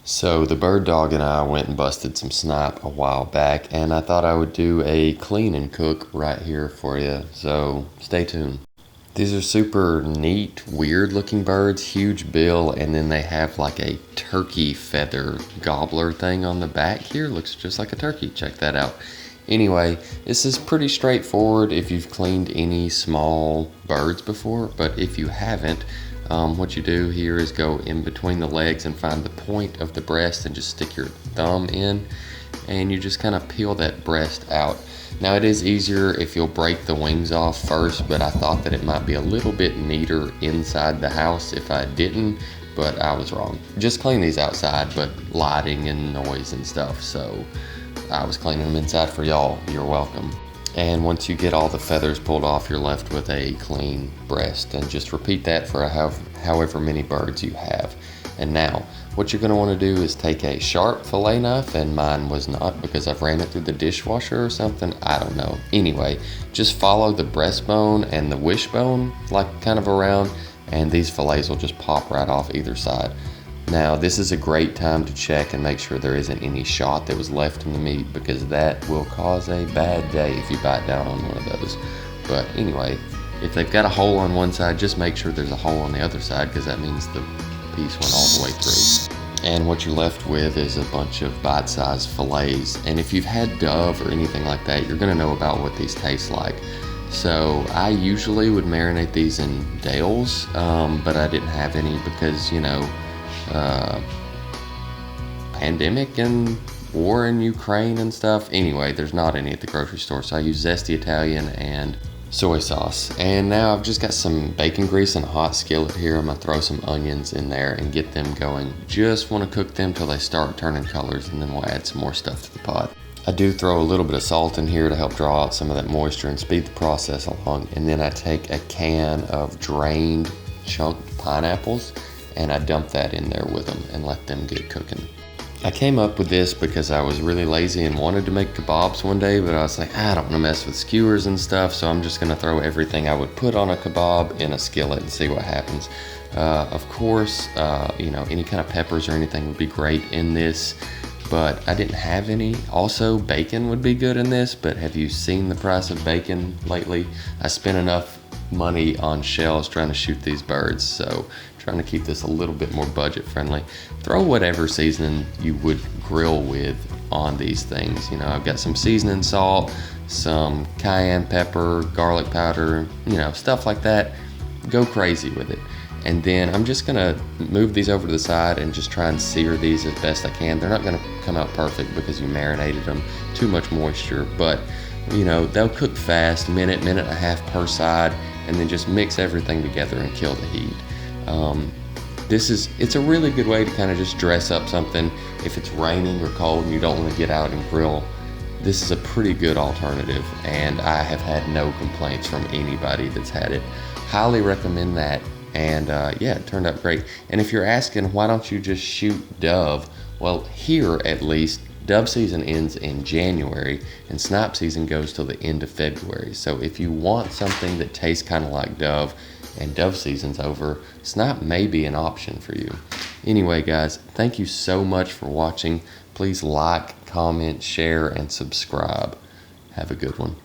So the bird dog and I went and busted some snipe a while back, and I thought I would do a clean and cook right here for you, so stay tuned. These are super neat, weird looking birds, huge bill, and then they have like a turkey feather gobbler thing on the back here. Looks just like a turkey, check that out. Anyway, this is pretty straightforward if you've cleaned any small birds before, but if you haven't, what you do here is go in between the legs and find the point of the breast and just stick your thumb in, and you just kind of peel that breast out. Now it is easier if you'll break the wings off first, but I thought that it might be a little bit neater inside the house if I didn't, but I was wrong. Just clean these outside, but lighting and noise and stuff, so I was cleaning them inside for y'all. You're welcome. And once you get all the feathers pulled off, you're left with a clean breast, and just repeat that for however many birds you have. And now, what you're going to want to do is take a sharp fillet knife, and mine was not because I've ran it through the dishwasher or something, I don't know. Anyway, just follow the breastbone and the wishbone, like kind of around, and these fillets will just pop right off either side. Now, this is a great time to check and make sure there isn't any shot that was left in the meat, because that will cause a bad day if you bite down on one of those. But anyway, if they've got a hole on one side, just make sure there's a hole on the other side, because that means the piece went all the way through. And what you're left with is a bunch of bite-sized fillets. And if you've had dove or anything like that, you're gonna know about what these taste like. So I usually would marinate these in Dale's, but I didn't have any because, pandemic and war in Ukraine and stuff. Anyway, there's not any at the grocery store, so I use zesty Italian and soy sauce. And now I've just got some bacon grease in a hot skillet here. I'm gonna throw some onions in there and get them going. Just want to cook them till they start turning colors, and then we'll add some more stuff to the pot. I do throw a little bit of salt in here to help draw out some of that moisture and speed the process along. And then I take a can of drained chunked pineapples and I dump that in there with them and let them get cooking. I came up with this because I was really lazy and wanted to make kebabs one day, but I was like, I don't want to mess with skewers and stuff, so I'm just going to throw everything I would put on a kebab in a skillet and see what happens. Of course, any kind of peppers or anything would be great in this, but I didn't have any. Also, bacon would be good in this, but have you seen the price of bacon lately? I spent enough money on shells trying to shoot these birds, so trying to keep this a little bit more budget friendly. Throw whatever seasoning you would grill with on these things. I've got some seasoning salt, some cayenne pepper, garlic powder, stuff like that. Go crazy with it. And then I'm just gonna move these over to the side and just try and sear these as best I can. They're not gonna come out perfect because you marinated them, too much moisture, but they'll cook fast, minute and a half per side, and then just mix everything together and kill the heat. It's a really good way to kind of just dress up something if it's raining or cold and you don't want to get out and grill. This is a pretty good alternative, and I have had no complaints from anybody that's had it. Highly recommend that. And it turned out great. And if you're asking, why don't you just shoot dove? Well, here at least, dove season ends in January and snipe season goes till the end of February. So if you want something that tastes kind of like dove and dove season's over, snipe may be an option for you. Anyway, guys, thank you so much for watching. Please like, comment, share, and subscribe. Have a good one.